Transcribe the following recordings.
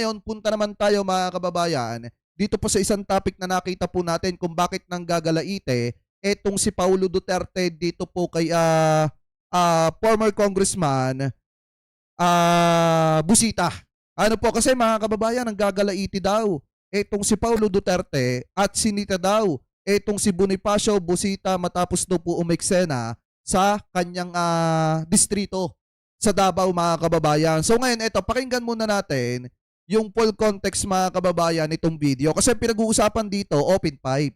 ngayon, punta naman tayo mga kababayan, dito po sa isang topic na nakita po natin kung bakit nanggagalaite, etong si Paulo Duterte dito po kay former congressman Busita. Ano po kasi mga kababayan, nanggagalaiti daw etong si Paulo Duterte at sinita daw etong si Bonifacio Busita matapos daw po umeksena sa kanyang distrito sa Davao mga kababayan. So ngayon, eto, pakinggan muna natin yung full context mga kababayan nitong video. Kasi pinag-uusapan dito, open pipe.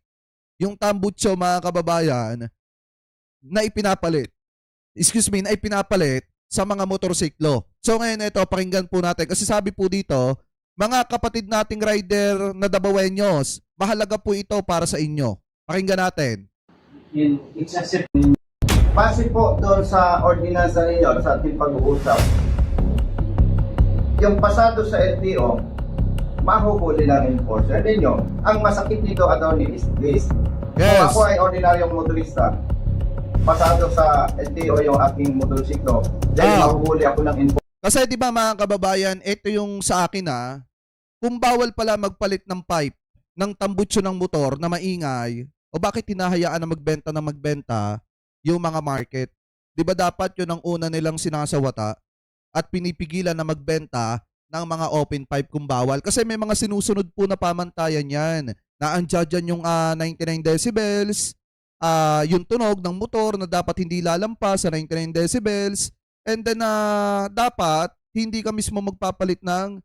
Yung tambutso mga kababayan na ipinapalit. Excuse me, na ipinapalit sa mga motorsiklo. So ngayon, eto, pakinggan po natin. Kasi sabi po dito, mga kapatid nating rider na Davaoenos, mahalaga po ito para sa inyo. Pakinggan natin. Base po doon sa ordinansa ninyo sa ating pag-uusap, yung pasado sa LTO, mahuhuli ng enforcer ninyo. Ang masakit dito, attorney, is this. Yes. Kung ako ay ordinaryong motorista, pasado sa LTO yung aking motorsiklo, dahil mahuhuli ako ng enforcer. Kasi di ba mga kababayan, ito yung sa akin kung bawal pala magpalit ng pipe ng tambutso ng motor na maingay, o bakit hinahayaan na magbenta yung mga market? Di ba dapat yun ang una nilang sinasawata at pinipigilan na magbenta ng mga open pipe kung bawal? Kasi may mga sinusunod po na pamantayan yan na andyan dyan yung 99 decibels, yung tunog ng motor na dapat hindi lalampas sa 99 decibels, and then dapat hindi ka mismo magpapalit ng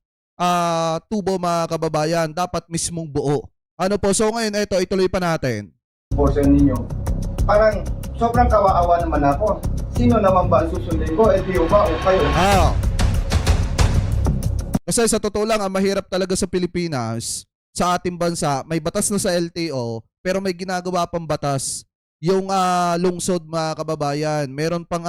tubo mga kababayan, dapat mismong buo. Ano po, so ngayon ito, ituloy pa natin. Enforcer ninyo. Parang sobrang kawawa naman ako. Sino naman ba ang susundin ko? LTO ba o kayo? Kasi sa totoo lang, ang mahirap talaga sa Pilipinas, sa ating bansa, may batas na sa LTO, pero may ginagawa pang batas yung lungsod mga kababayan. Meron pang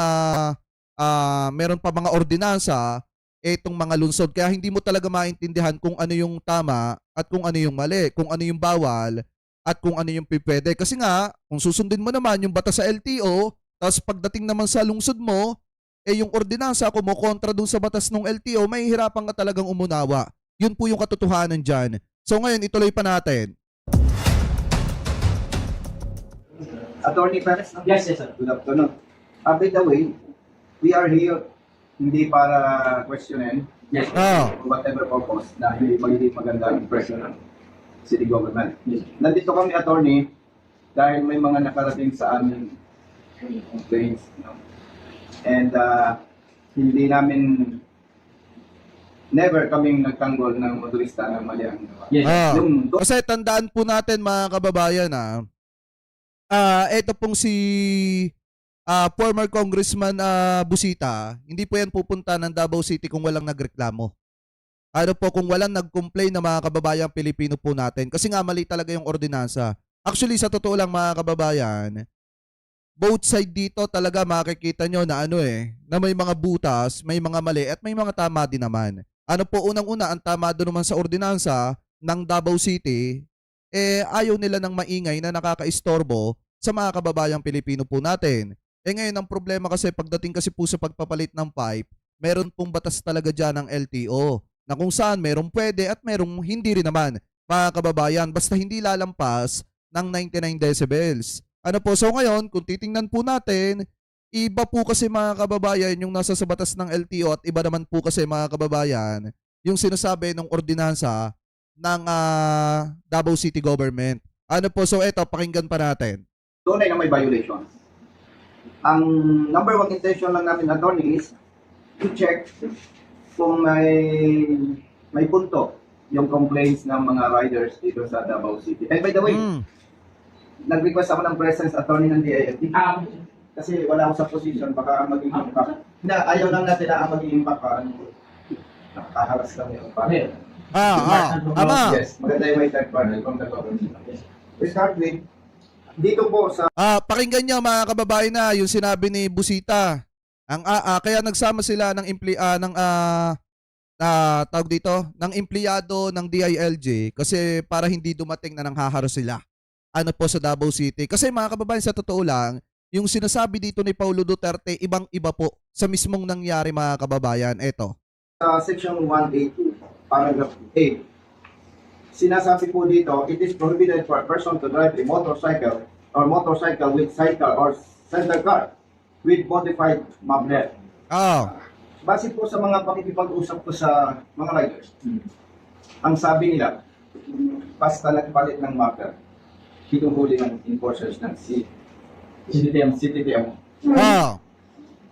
mga ordinansa etong mga lungsod. Kaya hindi mo talaga maintindihan kung ano yung tama at kung ano yung mali, kung ano yung bawal at kung ano yung pipwede. Kasi nga, kung susundin mo naman yung batas sa LTO, tapos pagdating naman sa lungsod mo, yung ordinansa kontra dun sa batas ng LTO, mahihirapan ka talagang umunawa. Yun po yung katotohanan dyan. So ngayon, ituloy pa natin. Attorney Perez? Yes, sir. Good afternoon. By the way, we are here hindi para questionin whatever purpose na hindi magiging maganda impression ng city government. Nandito kami, attorney, dahil may mga nakarating sa amin complaints. And hindi namin never kaming nagtanggol ng motorista ng mali ang gawa. Kasi tandaan po natin mga kababayan ito pong si former congressman Busita, hindi po yan pupunta ng Davao City kung walang nagreklamo. Ano po, kung walang nag-complain na mga kababayang Pilipino po natin. Kasi nga mali talaga yung ordinansa. Actually, sa totoo lang mga kababayan, both side dito talaga makikita nyo na na may mga butas, may mga mali at may mga tama din naman. Ano po, unang-una, ang tama doon naman sa ordinansa ng Davao City, ayaw nila ng maingay na nakakaistorbo sa mga kababayang Pilipino po natin. Ngayon, ang problema kasi pagdating kasi po sa pagpapalit ng pipe, meron pong batas talaga dyan ng LTO na kung saan merong pwede at merong hindi rin naman, mga kababayan, basta hindi lalampas ng 99 decibels. Ano po, so ngayon, kung titingnan po natin, iba po kasi mga kababayan yung nasa sa batas ng LTO at iba naman po kasi mga kababayan yung sinasabi ng ordinansa ng Davao City Government. Ano po, so eto, pakinggan pa natin. Tunay na may violations. Ang number one intention lang namin, attorney, is to check kung may punto yung complaints ng mga riders dito sa Davao City. And by the way, nag-request ako ng presence attorney ng DILG. Kasi wala ako sa position, baka maging impact. Hindi, ayaw lang natin na maging impact ka. Nakakaharas lang yung party. Ama. Yes, maganda yung may third party from the government. We start with, dito po sa... Pakinggan niyo mga kababayan na yung sinabi ni Busita. Kaya nagsama sila ng tawag dito, ng empleyado ng DILG kasi para hindi dumating na nanghaharas sila. Ano po sa Davao City. Kasi mga kababayan, sa totoo lang, yung sinasabi dito ni Paulo Duterte, ibang-iba po sa mismong nangyari mga kababayan. Eto. Section 182 paragraph A. Sinasabi po dito, it is prohibited for a person to drive a motorcycle with sidecar or center car with modified muffler. Oh. Base po sa mga pakikipag-usap ko sa mga riders, ang sabi nila, basta nagpalit ng muffler, hinuhuli ng enforcers ng CTTM. Oh.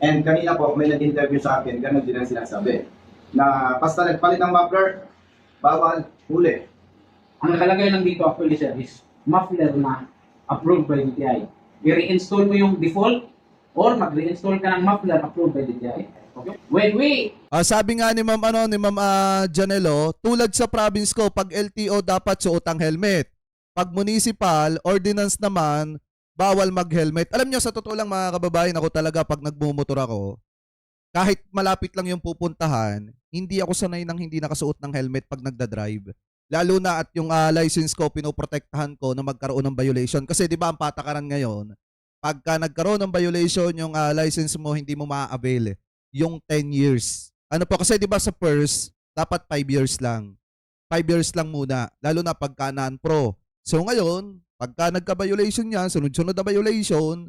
And kanina po, may nag-interview sa akin, ganun din ang sinasabi, na basta nagpalit ng muffler, bawal huli. Ang nakalagay lang dito actually sir is muffler na approved by DTI. I-reinstall mo yung default or mag-reinstall ka ng muffler approved by DTI. Okay? When we Sabi nga ni Ma'am Janelo, tulad sa province ko, pag LTO dapat suot ang helmet. Pag municipal, ordinance naman, bawal mag-helmet. Alam nyo, sa totoo lang mga kababayan, ako talaga pag nagmumotor ako, kahit malapit lang yung pupuntahan, hindi ako sanay ng hindi nakasuot ng helmet pag nagdadrive. Lalo na at yung license ko, pinoprotektahan ko na magkaroon ng violation. Kasi di ba ang patakaran ngayon, pagka nagkaroon ng violation, yung license mo, hindi mo maa-avail. Yung 10 years. Ano po, kasi di ba sa first, dapat 5 years lang. 5 years lang muna. Lalo na pagka non-pro. So ngayon, pagka nagka-violation yan, sunod-sunod na violation,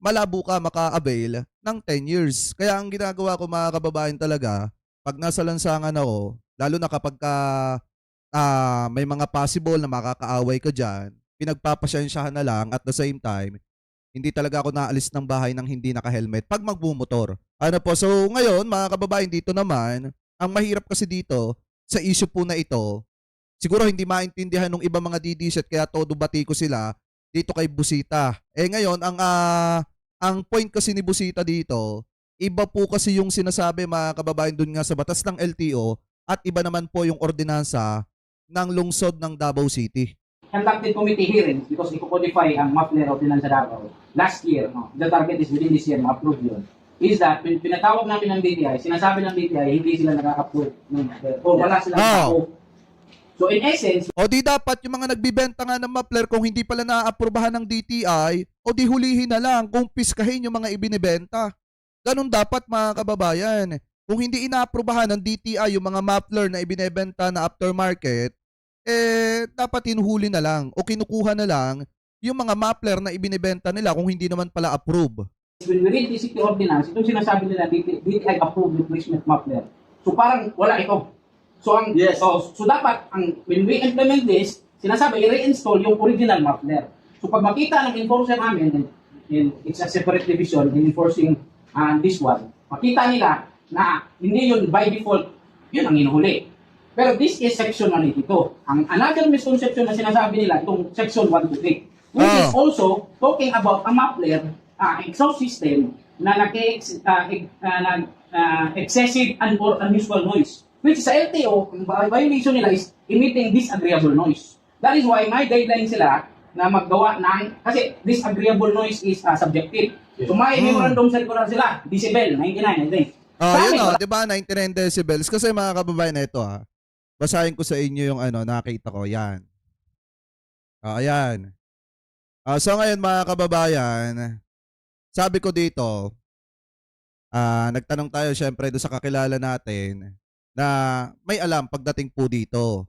malabo ka maka-avail ng 10 years. Kaya ang ginagawa ko mga kababayan talaga, pag nasa lansangan ako, lalo na kapag may mga possible na makakaaway ka dyan, pinagpapasyensyahan na lang at the same time, hindi talaga ako naalis ng bahay nang hindi naka-helmet pag magbumotor. Ano po, so ngayon mga kababayan dito naman, ang mahirap kasi dito sa issue po na ito, siguro hindi maintindihan ng ibang mga DDZ kaya todo bati ko sila dito kay Busita. Ngayon, ang point kasi ni Busita dito, iba po kasi yung sinasabi mga kababayan dun nga sa batas ng LTO at iba naman po yung ordinansa ng lungsod ng Davao City. conducted committee hearings because i-codify ang muffler ordinance sa Davao last year, no, the target is within this year, ma-approve yun, is that pinatawag namin ng DTI, sinasabi ng DTI, hindi sila nakaka-approve o wala silang tao. So in essence, O di dapat yung mga nagbibenta nga ng muffler kung hindi pala naaprubahan ng DTI, o di hulihin na lang kung piskahin yung mga ibinibenta. Ganun dapat mga kababayan. Kung hindi inaaprubahan ng DTI yung mga muffler na ibinebenta na aftermarket, dapat hinuhuli na lang o kinukuha na lang yung mga muffler na ibinebenta nila kung hindi naman pala approve. when we read the city ordinance, itong sinasabi nila, DTI approved replacement muffler. So parang wala ito. So so dapat when we implement this, sinasabi i-reinstall yung original muffler. So pag makita ng enforcer namin, it's a separate division in enforcing this one, makita nila na hindi yun by default, yun ang inuhuli. Pero this is section 182. Ang another misconception na sinasabi nila, itong section 123, which is also talking about a muffler exhaust system na excessive and or unusual noise. Which sa LTO, ang violation nila is emitting disagreeable noise. That is why may guideline sila na maggawa ng, kasi disagreeable noise is subjective. So may memorandum circular sila, decibel, 99, I think. Yun di ba 99 decibels? Kasi mga kababayan na ito basahin ko sa inyo yung nakita ko, yan. Ayan. So ngayon mga kababayan, sabi ko dito, nagtanong tayo syempre doon sa kakilala natin na may alam pagdating po dito.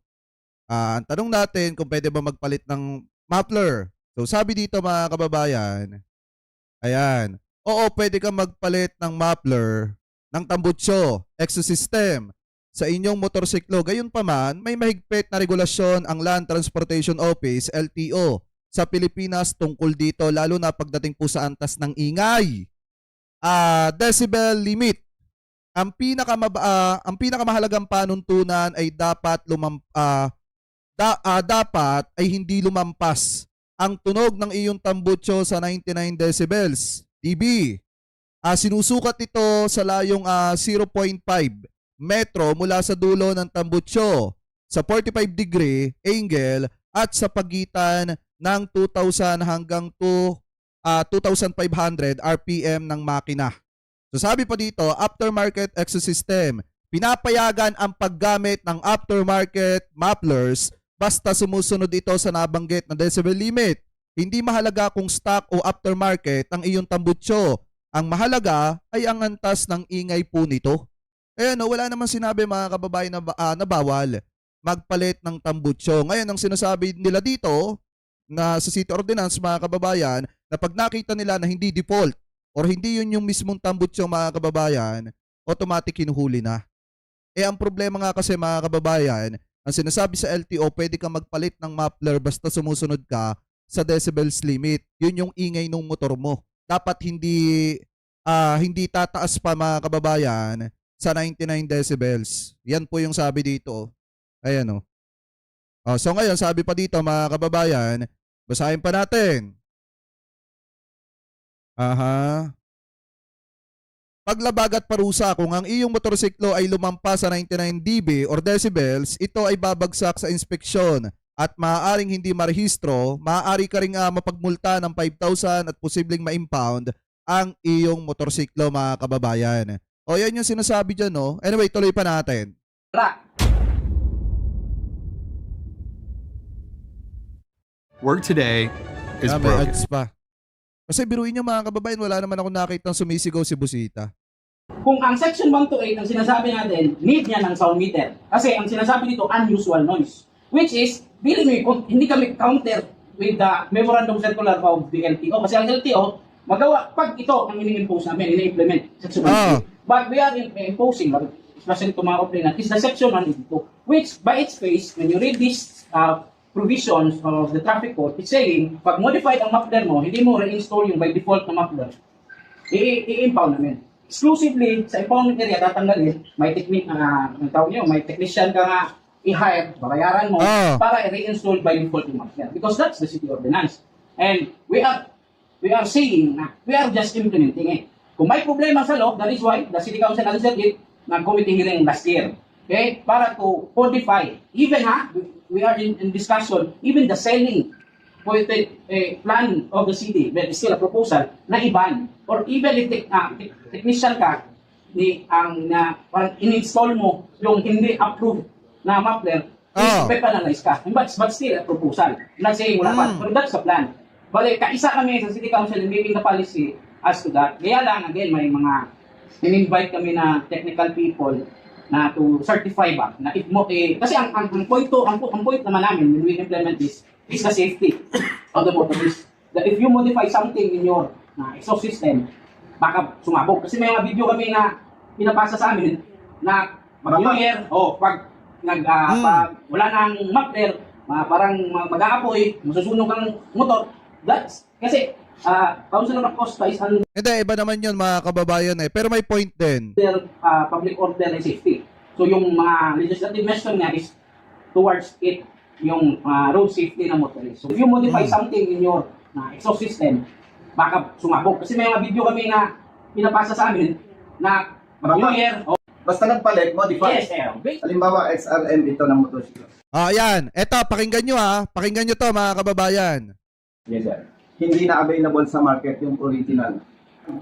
Ang tanong natin kung pwede ba magpalit ng muffler. So sabi dito mga kababayan, ayan, oo pwede ka magpalit ng muffler ng tambutso, exosystem sa inyong motorsiklo. Gayunpaman, may mahigpit na regulasyon ang Land Transportation Office, LTO, sa Pilipinas tungkol dito, lalo na pagdating po sa antas ng ingay. Decibel limit. Ang pinakamahalagang panuntunan ay dapat dapat ay hindi lumampas ang tunog ng iyong tambutso sa 99 decibels dB. Sinusukat ito sa layong 0.5 metro mula sa dulo ng tambutso sa 45 degree angle at sa pagitan ng 2,000 hanggang 2,500 RPM ng makina. So sabi pa dito, aftermarket exosystem. Pinapayagan ang paggamit ng aftermarket mufflers basta sumusunod ito sa nabanggit na decibel limit. Hindi mahalaga kung stock o aftermarket ang iyong tambutso. Ang mahalaga ay ang antas ng ingay po nito. Eh ano, wala naman sinabi mga kababayan na bawal magpalit ng tambutsyo. Ngayon, ang sinasabi nila dito na sa City Ordinance mga kababayan, na pag nakita nila na hindi default or hindi yun yung mismong tambutsyo mga kababayan, automatic kinuhuli na. Eh ang problema nga kasi mga kababayan, ang sinasabi sa LTO, pwede kang magpalit ng muffler basta sumusunod ka sa decibels limit. Yun yung ingay ng motor mo. Dapat hindi tataas pa mga kababayan sa 99 decibels. Yan po yung sabi dito. Ayan o. So ngayon, sabi pa dito mga kababayan, basahin pa natin. Aha. Paglabag at parusa, kung ang iyong motorsiklo ay lumampas sa 99 dB or decibels, ito ay babagsak sa inspeksyon at maaaring hindi marehistro, maaari ka ring mapagmulta ng 5,000 at posibleng ma-impound ang iyong motorsiklo mga kababayan. O yan yung sinasabi dyan, no? Anyway, tuloy pa natin. Wala. Work today is May broken. ads pa. Kasi biruin nyo mga kababayan, wala naman ako nakitang sumisigaw si Busita. Kung ang section 128 ang sinasabi natin, need niya ng sound meter. Kasi ang sinasabi dito, unusual noise. Which is, believe me, hindi kami counter with the memorandum circular of the LTO. Kasi ang LTO, magawa, pag ito ang ini-impose namin, ini-implement, section 128. But we are imposing, especially to mga operator, is the section 182, which by its face, when you read this provisions of the traffic code, it's saying, pag modified ang muffler mo, hindi mo reinstall yung by default na muffler, i-impound namin. Exclusively sa impoundment area, tatanggalin, may technique, ang tawag nyo, may technician ka nga i-hire, babayaran mo, para i-reinstall by default yung muffler. Because that's the city ordinance. And we are saying na we are just implementing it. Kung may problema sa law, that is why the city council answered it ng committee hearing last year. Okay? Para to codify. Even we are in discussion, even the selling plan of the city, but still a proposal na i-ban. Or even if technician ka, in-install mo yung hindi approved na muffler, may penalize ka. But still a proposal. I'm not saying wala pa, but that's the plan. Bale, kaisa kami sa City Council in making the policy as to that. Kaya lang, again, may mga in-invite kami na technical people na to certify ba na if mo kasi ang point naman namin when we implement this is the safety of the motorist. That if you modify something in your exhaust system, baka sumabog. Kasi may mga video kami na pinapasa sa amin na New Year pag pag wala nang muffler, parang mag-aapoy, masusunog ang motor. That's kasi Councilor Acosta is under Hindi, iba naman yun mga kababayan eh. Pero may point din. public order and safety. So yung mga legislative measure niya is towards it, yung road safety ng motorist. So if you modify something in your exhaust system, baka sumabog. Kasi may mga video kami na pinapasa sa amin na New Year. Basta nagpalit, modify. Yes, sir. Halimbawa, XRM ito ng motorsiklo. Yan. Eto, pakinggan nyo Pakinggan nyo to mga kababayan. Yes, sir. Hindi na available sa market yung original.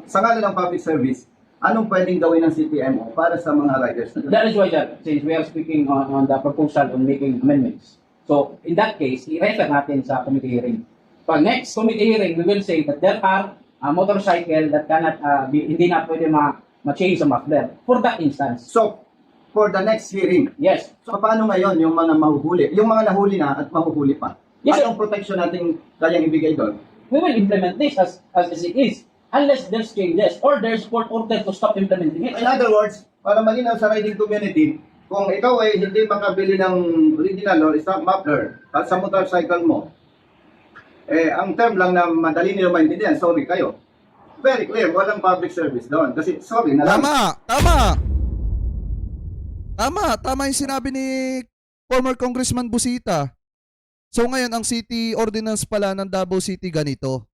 Sa ngalan ng public service, anong pwedeng gawin ng CPMO para sa mga riders? That is why, sir, since we are speaking on the proposal on making amendments. So, in that case, i-refer natin sa committee hearing. Pag next committee hearing, we will say that there are motorcycle that cannot, hindi na pwede ma-change sa muffler for that instance. So, for the next hearing, Yes. so paano ngayon yung mga mahuhuli? Yung mga nahuli na at mahuhuli pa? Yes, sir. Anong protection natin kayang ibigay doon? We will implement this as it is. Unless there's changes or there's court order to stop implementing it. In other words, para malinaw sa riding community, kung ikaw ay hindi makabili ng original or stock muffler at sa motorcycle mo, ang term lang na madali nila maintindihan, sorry kayo. Very clear, walang public service doon. Kasi sorry na lang. Tama yung sinabi ni former Congressman Busita. So ngayon, ang city ordinance pala ng Davao City ganito.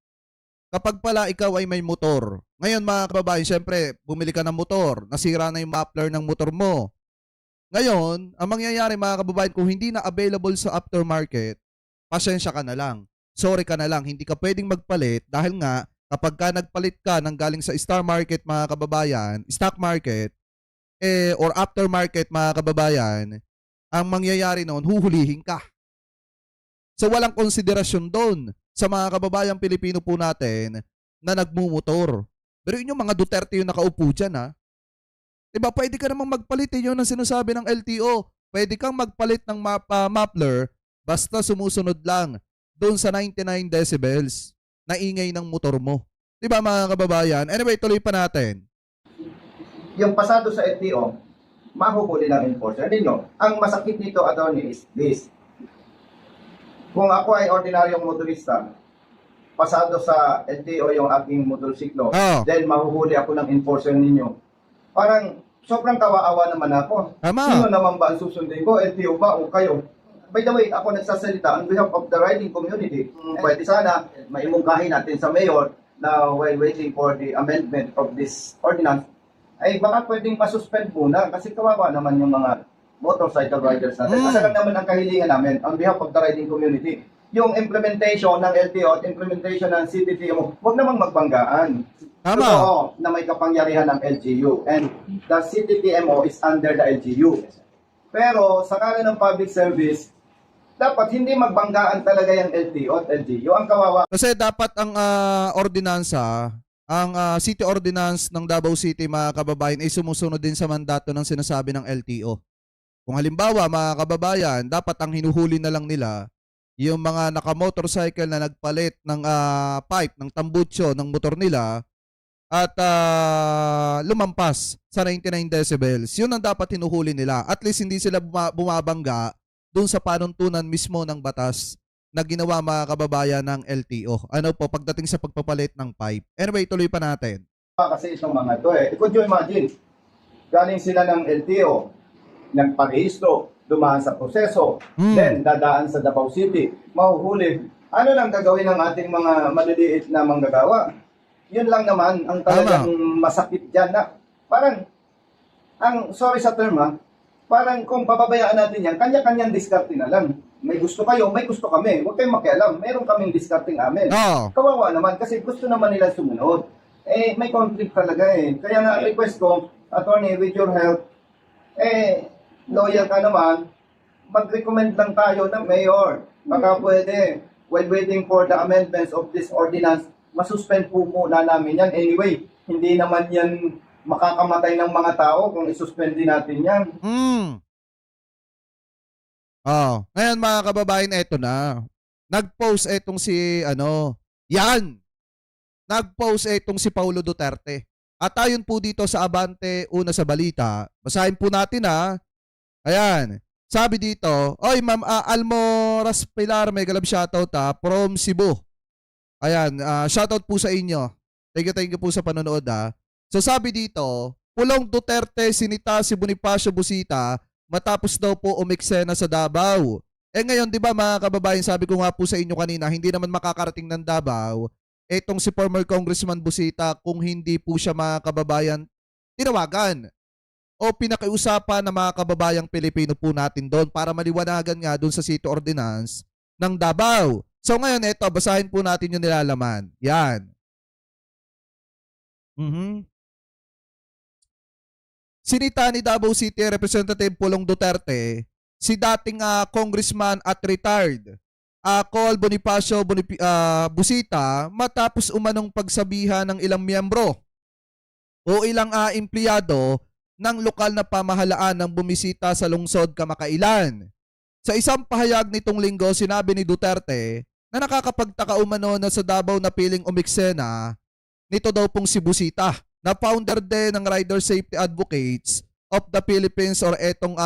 Kapag pala ikaw ay may motor, ngayon mga kababayan, syempre, bumili ka ng motor, nasira na yung muffler ng motor mo. Ngayon, ang mangyayari mga kababayan, kung hindi na available sa aftermarket, pasensya ka na lang. Sorry ka na lang, hindi ka pwedeng magpalit dahil nga, kapag ka nagpalit ka ng galing sa stock market mga kababayan, or aftermarket mga kababayan, ang mangyayari noon, huhulihin ka. So walang konsiderasyon doon sa mga kababayang Pilipino po natin na nagmumotor. Pero yun yung mga Duterte yung nakaupo dyan Diba, pwede ka namang magpalit yun ang sinasabi ng LTO. Pwede kang magpalit ng muffler basta sumusunod lang doon sa 99 decibels na ingay ng motor mo. Diba mga kababayan? Anyway, tuloy pa natin. Yung pasado sa LTO, mahuhuli ng enforcer ninyo. Ang masakit nito, attorney, is this. Kung ako ay ordinaryong motorista, pasado sa LTO yung aking motorsiklo, Oh. then mahuhuli ako ng enforcer ninyo. Parang sobrang kawawa naman ako. Tama. Sino naman ba ang susundin ko? LTO ba o kayo? By the way, ako nagsasalita on behalf of the riding community. Pwede sana maimungkahi natin sa mayor na while waiting for the amendment of this ordinance, ay baka pwedeng pa-suspend muna kasi kawawa naman yung mga motorcycle riders natin. Kasi lang naman ang kahilingan namin on behalf of the riding community. Yung implementation ng LTO at implementation ng CTTMO, huwag namang magbanggaan. Tama. Totoo na may kapangyarihan ng LGU and the CTTMO is under the LGU. Pero sa kanan ng public service, dapat hindi magbanggaan talaga yung LTO at LGU. Ang kawawa Kasi dapat ang ordinansa, ang city ordinance ng Davao City, mga kababayan, ay sumusunod din sa mandato ng sinasabi ng LTO. Kung halimbawa, mga kababayan, dapat ang hinuhuli na lang nila yung mga naka-motorcycle na nagpalit ng pipe, ng tambucho ng motor nila at lumampas sa 99 decibels. Yun ang dapat hinuhuli nila. At least hindi sila bumabangga dun sa panuntunan mismo ng batas na ginawa, mga kababayan, ng LTO. Ano po, pagdating sa pagpapalit ng pipe. Anyway, tuloy pa natin. kasi itong mga to eh. Could you imagine? Galing sila ng LTO, nagparehistro, dumaan sa proseso, then dadaan sa Davao City, mahuhuli. Ano lang gagawin ng ating mga maliliit na manggagawa? Yun lang naman ang talagang masakit dyan na parang, sorry sa term ha, parang kung pababayaan natin yan, kanya-kanyang diskarte na lang. May gusto kayo, may gusto kami. Huwag kayong makialam. Meron kaming diskarting amin. Oh. Kawawa naman kasi gusto naman nila sumunod. Eh, may conflict talaga eh. Kaya nga request ko, attorney, with your help, lawyer ka naman, mag-recommend lang tayo ng mayor. Baka pwede, while waiting for the amendments of this ordinance, masuspend po muna namin yan. Anyway, hindi naman yan makakamatay ng mga tao kung isuspend din natin yan. Ngayon, mga kababayan, eto na. Nag-post etong si, Nag-post etong si Paulo Duterte. At ayon po dito sa Abante, una sa balita, basahin po natin Ayan. Sabi dito, oy Ma'am Almoras Pilar, may galab shoutout from Cebu. Ayan, shoutout po sa inyo. Thank you po sa panonood So sabi dito, Pulong Duterte sinita si Bonifacio Busita matapos daw po umeksena sa Davao. Ngayon, di ba mga kababayan, sabi ko nga po sa inyo kanina, hindi naman makakarating ng Davao etong si former Congressman Busita kung hindi po siya, mga kababayan, tinawagan o pinakiusapan ng mga kababayang Pilipino po natin doon para maliwanagan nga doon sa City Ordinance ng Davao. So ngayon, eto, basahin po natin yung nilalaman. Yan. Sinita ni Davao City Representative Pulong Duterte si dating congressman at retired Col Bonifacio Busita matapos umanong pagsabihan ng ilang miyembro o ilang empleyado ng lokal na pamahalaan ng bumisita sa lungsod kamakailan. Sa isang pahayag nitong linggo, sinabi ni Duterte na nakakapagtaka umano na sa Davao na piling umiksena nito daw pong si Busita, na founder din ng Rider Safety Advocates of the Philippines or etong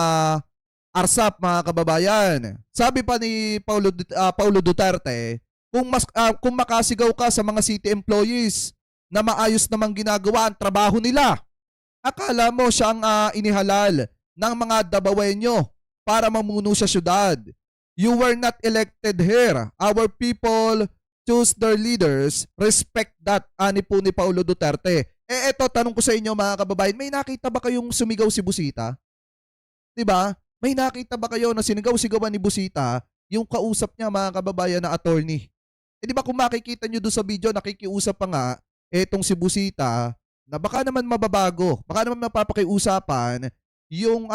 ARSAP, mga kababayan. Sabi pa ni Paulo Duterte, kung makasigaw ka sa mga city employees na maayos namang ginagawa ang trabaho nila, akala mo siya ang inihalal ng mga Davaoenyo para mamuno sa syudad. You were not elected here. Our people choose their leaders. Respect that. Ani po ni Paulo Duterte. Eto, tanong ko sa inyo, mga kababayan, may nakita ba kayong sumigaw si Busita? Diba? May nakita ba kayo na sinigaw-sigawan ni Busita yung kausap niya, mga kababayan, na attorney? Diba kung makikita nyo doon sa video, nakikiusap pa nga etong si Busita na baka naman mababago, baka naman mapapakiusapan yung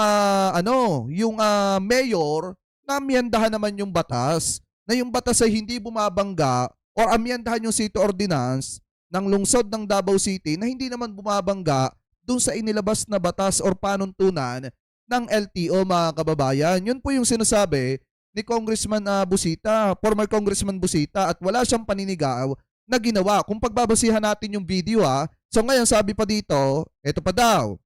mayor na amyendahan naman yung batas, na yung batas ay hindi bumabangga or amyendahan yung city ordinance ng lungsod ng Davao City na hindi naman bumabangga dun sa inilabas na batas or panuntunan ng LTO, mga kababayan. Yun po yung sinasabi ni Congressman Busita, former Congressman Busita, at wala siyang paninigaw na ginawa. Kung pagbabasihan natin yung video so ngayon sabi pa dito, eto pa daw,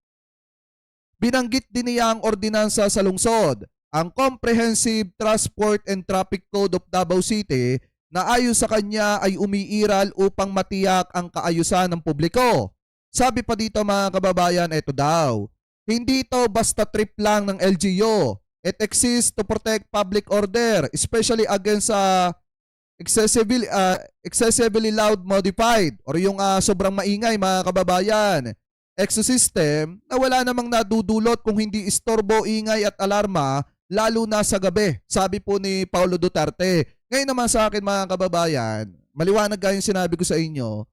binanggit din niya ang ordinansa sa lungsod, ang Comprehensive Transport and Traffic Code of Davao City na ayon sa kanya ay umiiral upang matiyak ang kaayusan ng publiko. Sabi pa dito, mga kababayan, eto daw, hindi ito basta trip lang ng LGU. It exists to protect public order, especially against excessively loud modified or yung sobrang maingay, mga kababayan. Exosystem na wala namang nadudulot kung hindi istorbo, ingay at alarma, lalo na sa gabi, sabi po ni Paulo Duterte. Ngayon naman sa akin, mga kababayan, maliwanag nga yung sinabi ko sa inyo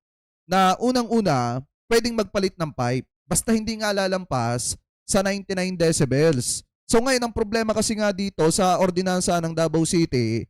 na unang-una, pwedeng magpalit ng pipe basta hindi nga lalampas sa 99 decibels. So ngayon, ang problema kasi nga dito sa ordinansa ng Davao City,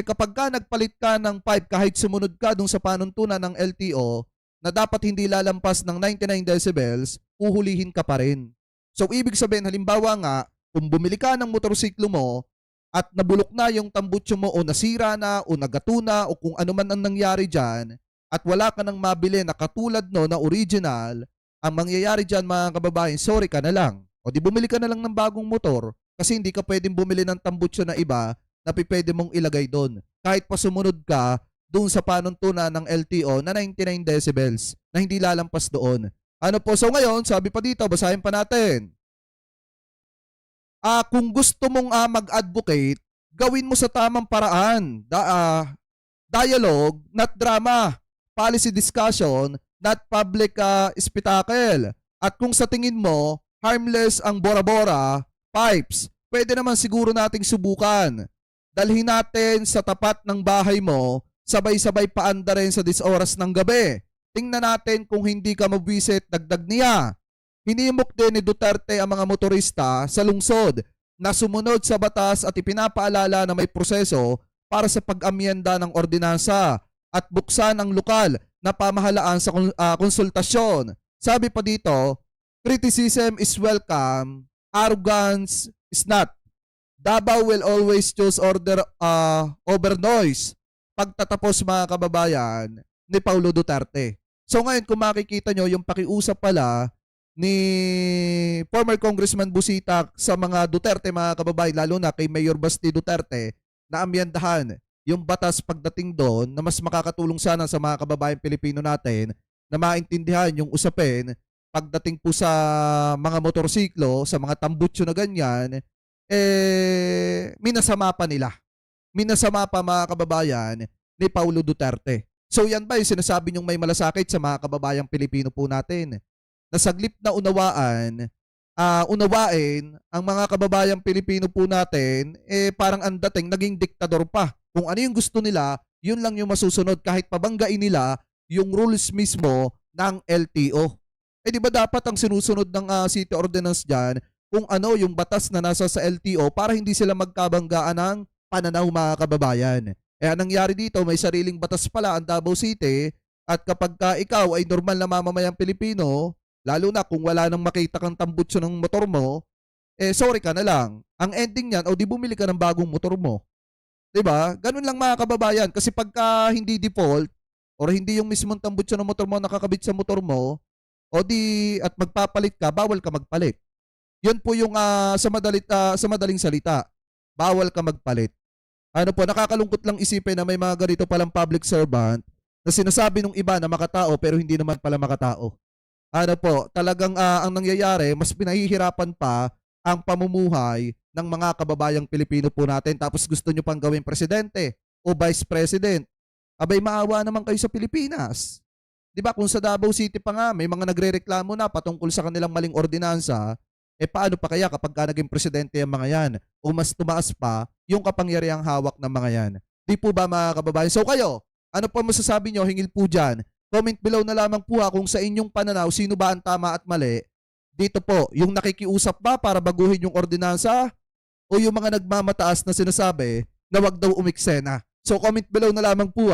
kapag ka nagpalit ka ng pipe kahit sumunod ka dun sa panuntunan ng LTO na dapat hindi lalampas ng 99 decibels, uhulihin ka pa rin. So ibig sabihin, halimbawa nga, kung bumili ka ng motorsiklo mo at nabulok na yung tambutso mo o nasira na o nagato na o kung ano man ang nangyari dyan at wala ka nang mabili na katulad no na original, ang mangyayari dyan, mga kababayan, sorry ka na lang. O di bumili ka na lang ng bagong motor kasi hindi ka pwedeng bumili ng tambutso na iba na pwede mong ilagay doon. Kahit pa sumunod ka doon sa panuntunan ng LTO na 99 decibels na hindi lalampas doon. Ano po? So ngayon, sabi pa dito, basahin pa natin. Kung gusto mong mag-advocate, gawin mo sa tamang paraan. Dialogue, not drama. Policy discussion, not public spectacle. At kung sa tingin mo, harmless ang bora-bora, pipes, pwede naman siguro nating subukan. Dalhin natin sa tapat ng bahay mo, sabay-sabay paanda rin sa 10 oras ng gabi. Tingnan natin kung hindi ka mabwisit, dagdag niya. Hinimok din ni Duterte ang mga motorista sa lungsod na sumunod sa batas at ipinapaalala na may proseso para sa pag-amyenda ng ordinansa at buksan ang lokal na pamahalaan sa konsultasyon. Sabi pa dito, criticism is welcome, arrogance is not. Davao will always choose order over noise. Pagtatapos, mga kababayan, ni Paulo Duterte. So ngayon, kung makikita nyo yung pakiusap pala ni former Congressman Busita sa mga Duterte, mga kababayan, lalo na kay Mayor Basti Duterte, na amyendahan yung batas pagdating doon na mas makakatulong sana sa mga kababayan Pilipino natin na maintindihan yung usapin pagdating po sa mga motorsiklo, sa mga tambutso na ganyan, minasama pa nila. Minasama pa, mga kababayan, ni Paulo Duterte. So yan ba yung sinasabi niyong may malasakit sa mga kababayang Pilipino po natin? Na saglip na unawain ang mga kababayang Pilipino po natin, parang ang dating naging diktador pa. Kung ano yung gusto nila, yun lang yung masusunod kahit pabanggain nila yung rules mismo ng LTO. Di ba dapat ang sinusunod ng city ordinance dyan kung ano yung batas na nasa sa LTO para hindi sila magkabanggaan ng pananaw, mga kababayan. Ang nangyari dito, may sariling batas pala ang Davao City at kapag ikaw ay normal na mamamayang Pilipino, lalo na kung wala nang makita kang tambutso ng motor mo, sorry ka na lang. Ang ending niyan, di bumili ka ng bagong motor mo. Diba? Ganun lang, mga kababayan. Kasi pagka hindi default, or hindi yung mismong tambutso ng motor mo nakakabit sa motor mo, at magpapalit ka, bawal ka magpalit. Yun po yung sa madaling salita. Bawal ka magpalit. Ano po, nakakalungkot lang isipin na may mga ganito palang public servant na sinasabi nung iba na makatao pero hindi naman pala makatao. Ano po, talagang ang nangyayari, mas pinahihirapan pa ang pamumuhay ng mga kababayang Pilipino po natin tapos gusto nyo pang gawing presidente o vice president. Abay, maawa naman kayo sa Pilipinas. Di ba, kung sa Davao City pa nga, may mga nagrereklamo na patungkol sa kanilang maling ordinansa, paano pa kaya kapag naging presidente ang mga yan? O mas tumaas pa yung kapangyarihang hawak ng mga yan. Di po ba, mga kababayan? So kayo, ano po masasabi nyo? Hingil po dyan. Comment below na lamang po kung sa inyong pananaw, sino ba ang tama at mali? Dito po, yung nakikiusap ba para baguhin yung ordinansa? O yung mga nagmamataas na sinasabi na wag daw umiksena? So comment below na lamang po